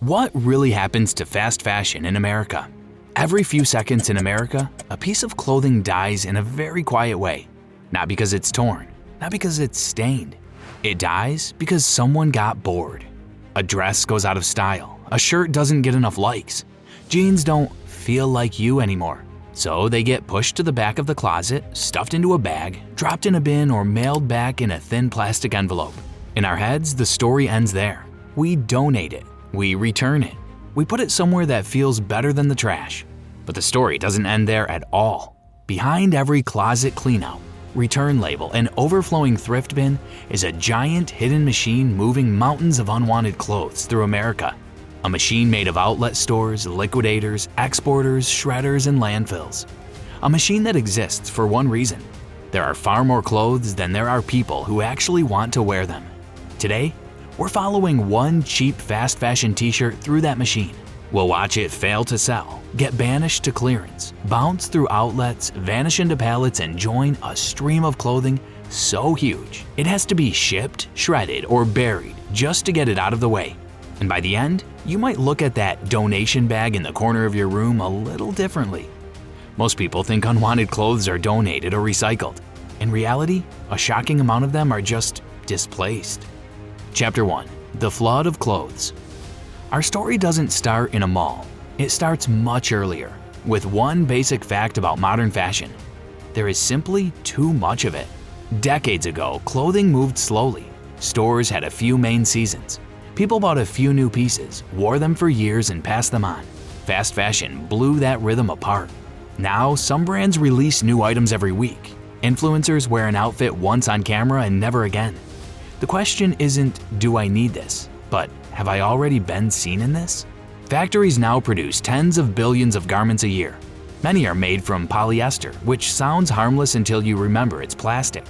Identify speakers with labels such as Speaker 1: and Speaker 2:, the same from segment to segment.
Speaker 1: What really happens to fast fashion in America? Every few seconds in America, a piece of clothing dies in a very quiet way. Not because it's torn, not because it's stained. It dies because someone got bored. A dress goes out of style, a shirt doesn't get enough likes, jeans don't feel like you anymore. So they get pushed to the back of the closet, stuffed into a bag, dropped in a bin, or mailed back in a thin plastic envelope. In our heads, the story ends there. We donate it. We return it. We put it somewhere that feels better than the trash. But the story doesn't end there at all. Behind every closet cleanout, return label, and overflowing thrift bin is a giant hidden machine moving mountains of unwanted clothes through America. A machine made of outlet stores, liquidators, exporters, shredders, and landfills. A machine that exists for one reason. There are far more clothes than there are people who actually want to wear them. Today, we're following one cheap fast fashion t-shirt through that machine. We'll watch it fail to sell, get banished to clearance, bounce through outlets, vanish into pallets, and join a stream of clothing so huge it has to be shipped, shredded, or buried just to get it out of the way. And by the end, you might look at that donation bag in the corner of your room a little differently. Most people think unwanted clothes are donated or recycled. In reality, a shocking amount of them are just displaced. Chapter 1. The Flood of Clothes. Our story doesn't start in a mall. It starts much earlier, with one basic fact about modern fashion. There is simply too much of it. Decades ago, clothing moved slowly. Stores had a few main seasons. People bought a few new pieces, wore them for years, and passed them on. Fast fashion blew that rhythm apart. Now, some brands release new items every week. Influencers wear an outfit once on camera and never again. The question isn't, do I need this? But have I already been seen in this? Factories now produce tens of billions of garments a year. Many are made from polyester, which sounds harmless until you remember it's plastic.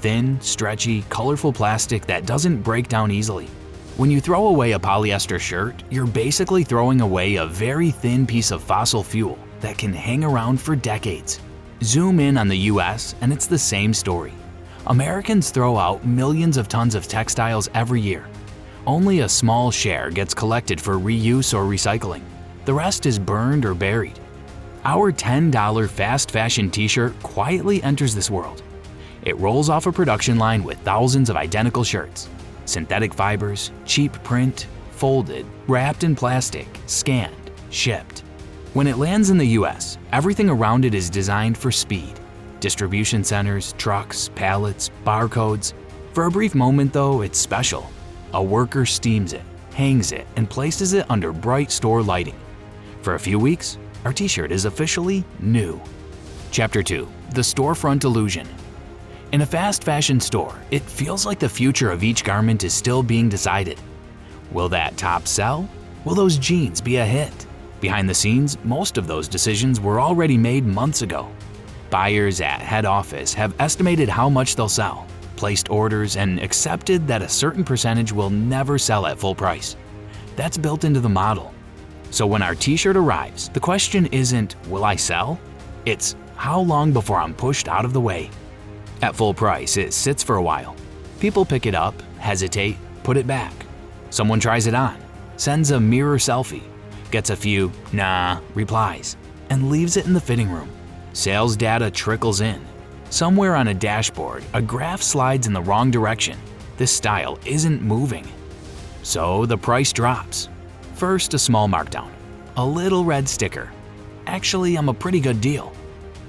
Speaker 1: Thin, stretchy, colorful plastic that doesn't break down easily. When you throw away a polyester shirt, you're basically throwing away a very thin piece of fossil fuel that can hang around for decades. Zoom in on the US and it's the same story. Americans throw out millions of tons of textiles every year. Only a small share gets collected for reuse or recycling. The rest is burned or buried. Our $10 fast fashion t-shirt quietly enters this world. It rolls off a production line with thousands of identical shirts. Synthetic fibers, cheap print, folded, wrapped in plastic, scanned, shipped. When it lands in the US, everything around it is designed for speed. Distribution centers, trucks, pallets, barcodes. For a brief moment though, it's special. A worker steams it, hangs it, and places it under bright store lighting. For a few weeks, our t-shirt is officially new. Chapter 2. The Storefront Illusion. In a fast fashion store, it feels like the future of each garment is still being decided. Will that top sell? Will those jeans be a hit? Behind the scenes, most of those decisions were already made months ago. Buyers at head office have estimated how much they'll sell, placed orders, and accepted that a certain percentage will never sell at full price. That's built into the model. So when our t-shirt arrives, the question isn't, will I sell? It's, how long before I'm pushed out of the way? At full price, it sits for a while. People pick it up, hesitate, put it back. Someone tries it on, sends a mirror selfie, gets a few "nah" replies, and leaves it in the fitting room. Sales data trickles in. Somewhere on a dashboard, a graph slides in the wrong direction. This style isn't moving. So the price drops. First, a small markdown. A little red sticker. Actually, I'm a pretty good deal.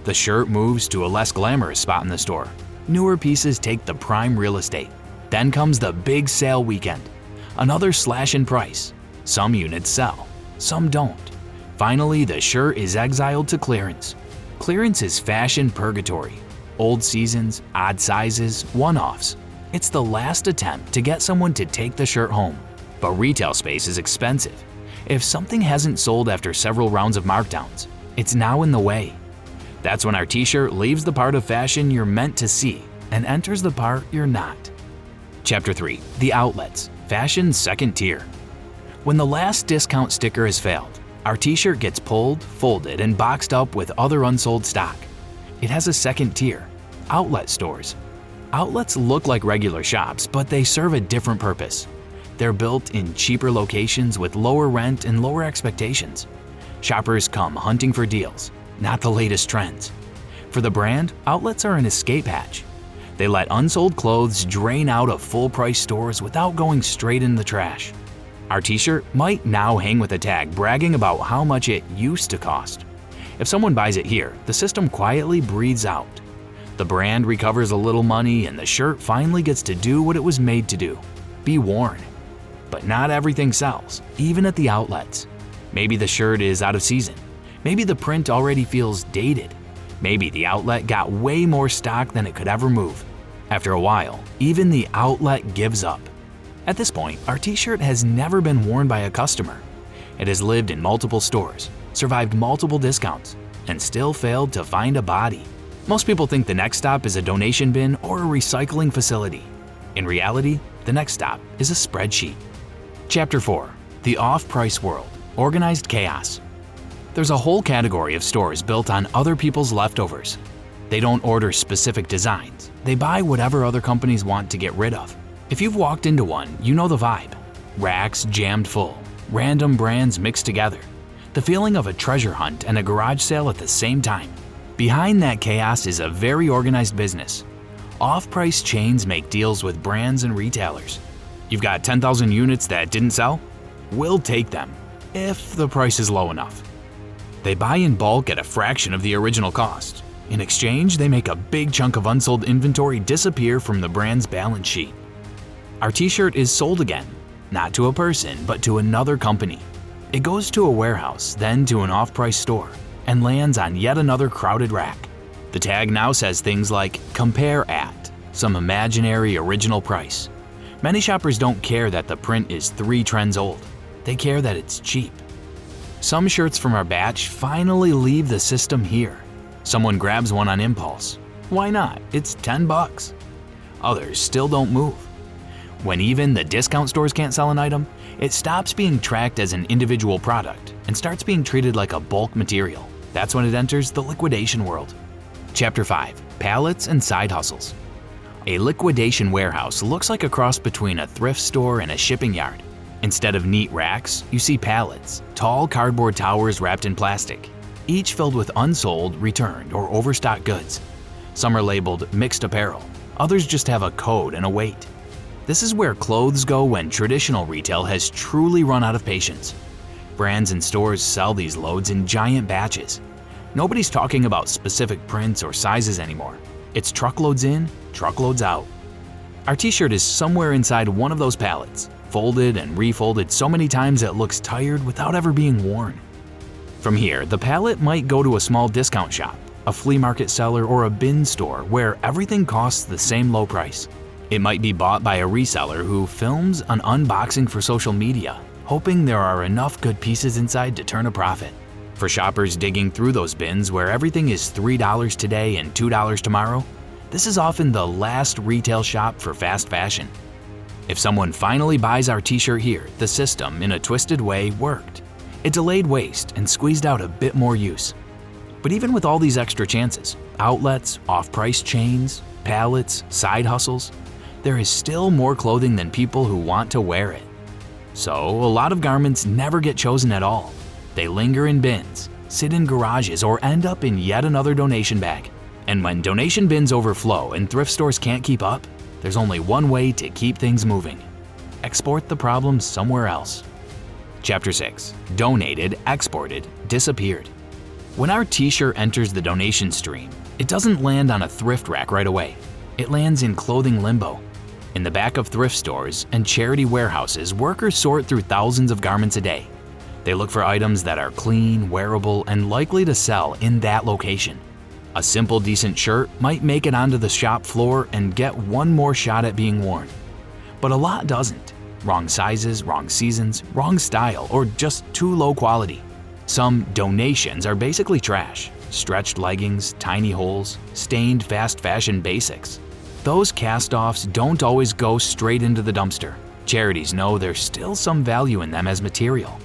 Speaker 1: The shirt moves to a less glamorous spot in the store. Newer pieces take the prime real estate. Then comes the big sale weekend. Another slash in price. Some units sell, some don't. Finally, the shirt is exiled to clearance. Clearance is fashion purgatory. Old seasons, odd sizes, one-offs. It's the last attempt to get someone to take the shirt home. But retail space is expensive. If something hasn't sold after several rounds of markdowns, it's now in the way. That's when our t-shirt leaves the part of fashion you're meant to see and enters the part you're not. Chapter 3. The Outlets. Fashion's second tier. When the last discount sticker has failed, our t-shirt gets pulled, folded, and boxed up with other unsold stock. It has a second tier, outlet stores. Outlets look like regular shops, but they serve a different purpose. They're built in cheaper locations with lower rent and lower expectations. Shoppers come hunting for deals, not the latest trends. For the brand, outlets are an escape hatch. They let unsold clothes drain out of full-price stores without going straight in the trash. Our t-shirt might now hang with a tag bragging about how much it used to cost. If someone buys it here, the system quietly breathes out. The brand recovers a little money and the shirt finally gets to do what it was made to do, be worn. But not everything sells, even at the outlets. Maybe the shirt is out of season. Maybe the print already feels dated. Maybe the outlet got way more stock than it could ever move. After a while, even the outlet gives up. At this point, our t-shirt has never been worn by a customer. It has lived in multiple stores, survived multiple discounts, and still failed to find a body. Most people think the next stop is a donation bin or a recycling facility. In reality, the next stop is a spreadsheet. Chapter 4. The Off-Price World. Organized Chaos. There's a whole category of stores built on other people's leftovers. They don't order specific designs. They buy whatever other companies want to get rid of. If you've walked into one, you know the vibe. Racks jammed full, random brands mixed together. The feeling of a treasure hunt and a garage sale at the same time. Behind that chaos is a very organized business. Off-price chains make deals with brands and retailers. You've got 10,000 units that didn't sell? We'll take them, if the price is low enough. They buy in bulk at a fraction of the original cost. In exchange, they make a big chunk of unsold inventory disappear from the brand's balance sheet. Our t-shirt is sold again, not to a person, but to another company. It goes to a warehouse, then to an off-price store, and lands on yet another crowded rack. The tag now says things like, compare at, some imaginary original price. Many shoppers don't care that the print is 3 trends old. They care that it's cheap. Some shirts from our batch finally leave the system here. Someone grabs one on impulse. Why not? It's $10. Others still don't move. When even the discount stores can't sell an item, it stops being tracked as an individual product and starts being treated like a bulk material. That's when it enters the liquidation world. Chapter 5. Pallets and Side Hustles. A liquidation warehouse looks like a cross between a thrift store and a shipping yard. Instead of neat racks, you see pallets, tall cardboard towers wrapped in plastic, each filled with unsold, returned, or overstocked goods. Some are labeled mixed apparel, others just have a code and a weight. This is where clothes go when traditional retail has truly run out of patience. Brands and stores sell these loads in giant batches. Nobody's talking about specific prints or sizes anymore. It's truckloads in, truckloads out. Our t-shirt is somewhere inside one of those pallets, folded and refolded so many times it looks tired without ever being worn. From here, the pallet might go to a small discount shop, a flea market seller, or a bin store where everything costs the same low price. It might be bought by a reseller who films an unboxing for social media, hoping there are enough good pieces inside to turn a profit. For shoppers digging through those bins where everything is $3 today and $2 tomorrow, this is often the last retail shop for fast fashion. If someone finally buys our t-shirt here, the system, in a twisted way, worked. It delayed waste and squeezed out a bit more use. But even with all these extra chances, outlets, off-price chains, pallets, side hustles, there is still more clothing than people who want to wear it. So a lot of garments never get chosen at all. They linger in bins, sit in garages, or end up in yet another donation bag. And when donation bins overflow and thrift stores can't keep up, there's only one way to keep things moving: export the problem somewhere else. Chapter 6. Donated, exported, disappeared. When our t-shirt enters the donation stream, it doesn't land on a thrift rack right away. It lands in clothing limbo. In the back of thrift stores and charity warehouses, workers sort through thousands of garments a day. They look for items that are clean, wearable, and likely to sell in that location. A simple, decent shirt might make it onto the shop floor and get one more shot at being worn. But a lot doesn't. Wrong sizes, wrong seasons, wrong style, or just too low quality. Some donations are basically trash. Stretched leggings, tiny holes, stained fast fashion basics. Those cast-offs don't always go straight into the dumpster. Charities know there's still some value in them as material.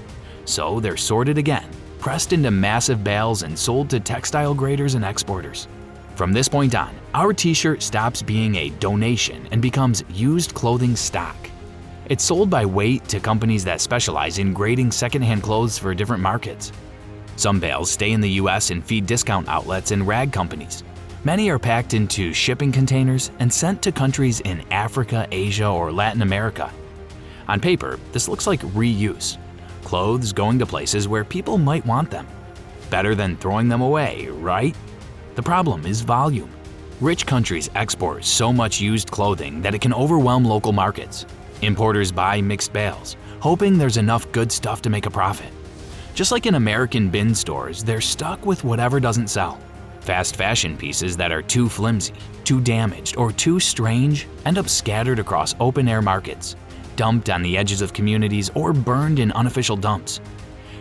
Speaker 1: So they're sorted again, pressed into massive bales and sold to textile graders and exporters. From this point on, our t-shirt stops being a donation and becomes used clothing stock. It's sold by weight to companies that specialize in grading secondhand clothes for different markets. Some bales stay in the US and feed discount outlets and rag companies. Many are packed into shipping containers and sent to countries in Africa, Asia, or Latin America. On paper, this looks like reuse. Clothes going to places where people might want them. Better than throwing them away, right? The problem is volume. Rich countries export so much used clothing that it can overwhelm local markets. Importers buy mixed bales, hoping there's enough good stuff to make a profit. Just like in American bin stores, they're stuck with whatever doesn't sell. Fast fashion pieces that are too flimsy, too damaged, or too strange end up scattered across open-air markets, dumped on the edges of communities, or burned in unofficial dumps.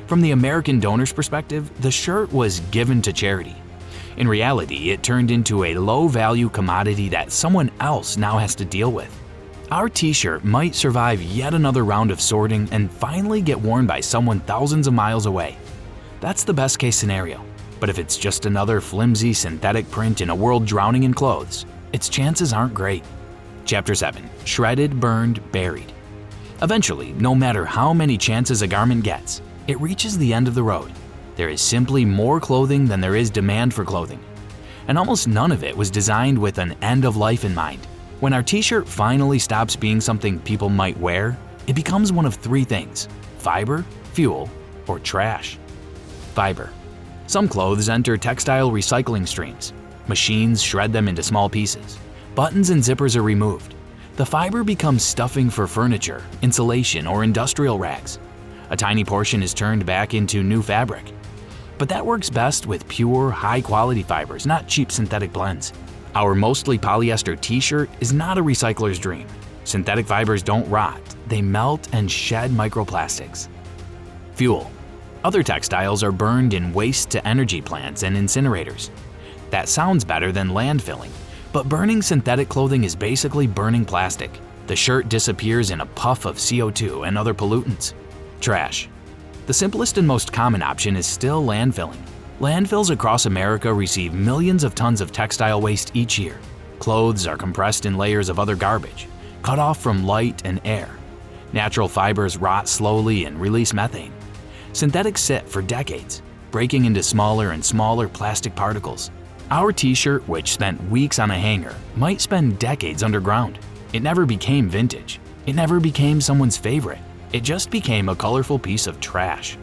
Speaker 1: From the American donor's perspective, the shirt was given to charity. In reality, it turned into a low-value commodity that someone else now has to deal with. Our t-shirt might survive yet another round of sorting and finally get worn by someone thousands of miles away. That's the best-case scenario. But if it's just another flimsy synthetic print in a world drowning in clothes, its chances aren't great. Chapter 7. Shredded, burned, buried. Eventually, no matter how many chances a garment gets, it reaches the end of the road. There is simply more clothing than there is demand for clothing. And almost none of it was designed with an end of life in mind. When our t-shirt finally stops being something people might wear, it becomes one of three things: fiber, fuel, or trash. Fiber. Some clothes enter textile recycling streams. Machines shred them into small pieces. Buttons and zippers are removed. The fiber becomes stuffing for furniture, insulation, or industrial rags. A tiny portion is turned back into new fabric. But that works best with pure, high-quality fibers, not cheap synthetic blends. Our mostly polyester t-shirt is not a recycler's dream. Synthetic fibers don't rot, they melt and shed microplastics. Fuel. Other textiles are burned in waste-to-energy plants and incinerators. That sounds better than landfilling, but burning synthetic clothing is basically burning plastic. The shirt disappears in a puff of CO2 and other pollutants. Trash. The simplest and most common option is still landfilling. Landfills across America receive millions of tons of textile waste each year. Clothes are compressed in layers of other garbage, cut off from light and air. Natural fibers rot slowly and release methane. Synthetics sit for decades, breaking into smaller and smaller plastic particles. Our t-shirt, which spent weeks on a hanger, might spend decades underground. It never became vintage. It never became someone's favorite. It just became a colorful piece of trash.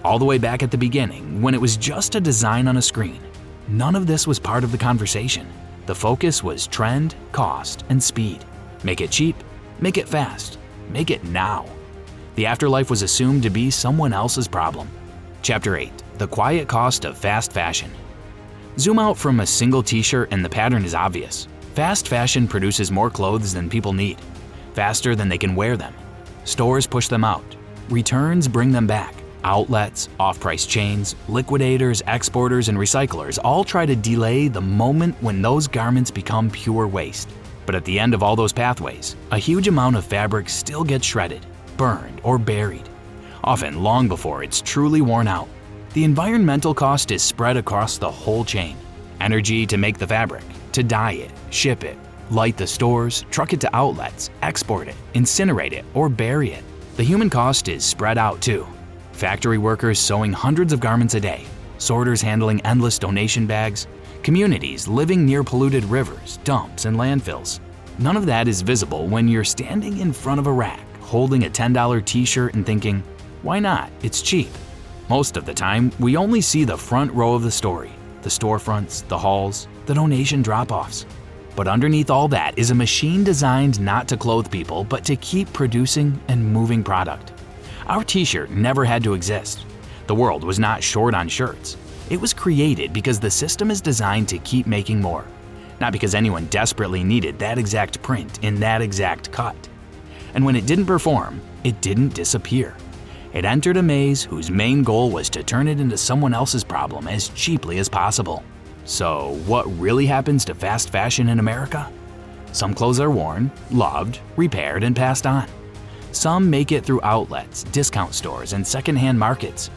Speaker 1: All the way back at the beginning, when it was just a design on a screen, none of this was part of the conversation. The focus was trend, cost, and speed. Make it cheap, make it fast, make it now. The afterlife was assumed to be someone else's problem. Chapter 8. The quiet cost of fast fashion. Zoom out from a single t-shirt and the pattern is obvious. Fast fashion produces more clothes than people need, faster than they can wear them. Stores push them out. Returns bring them back. Outlets, off-price chains, liquidators, exporters, and recyclers all try to delay the moment when those garments become pure waste. But at the end of all those pathways, a huge amount of fabric still gets shredded, burned, or buried, often long before it's truly worn out. The environmental cost is spread across the whole chain. Energy to make the fabric, to dye it, ship it, light the stores, truck it to outlets, export it, incinerate it, or bury it. The human cost is spread out too. Factory workers sewing hundreds of garments a day, sorters handling endless donation bags, communities living near polluted rivers, dumps, and landfills. None of that is visible when you're standing in front of a rack, holding a $10 t-shirt and thinking, why not? It's cheap. Most of the time, we only see the front row of the story, the storefronts, the halls, the donation drop-offs. But underneath all that is a machine designed not to clothe people, but to keep producing and moving product. Our t-shirt never had to exist. The world was not short on shirts. It was created because the system is designed to keep making more, not because anyone desperately needed that exact print in that exact cut. And when it didn't perform, it didn't disappear. It entered a maze whose main goal was to turn it into someone else's problem as cheaply as possible. So what really happens to fast fashion in America? Some clothes are worn, loved, repaired, and passed on. Some make it through outlets, discount stores, and secondhand markets.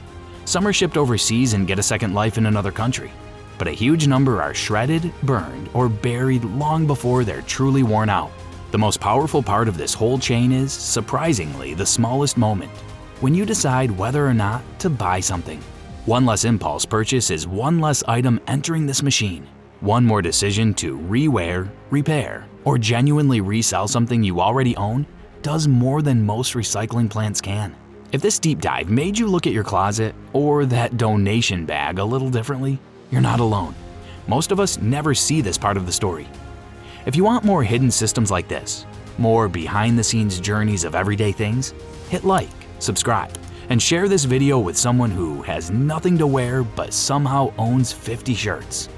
Speaker 1: Some are shipped overseas and get a second life in another country. But a huge number are shredded, burned, or buried long before they're truly worn out. The most powerful part of this whole chain is, surprisingly, the smallest moment, when you decide whether or not to buy something. One less impulse purchase is one less item entering this machine. One more decision to rewear, repair, or genuinely resell something you already own does more than most recycling plants can. If this deep dive made you look at your closet or that donation bag a little differently, you're not alone. Most of us never see this part of the story. If you want more hidden systems like this, more behind-the-scenes journeys of everyday things, hit like, subscribe, and share this video with someone who has nothing to wear but somehow owns 50 shirts.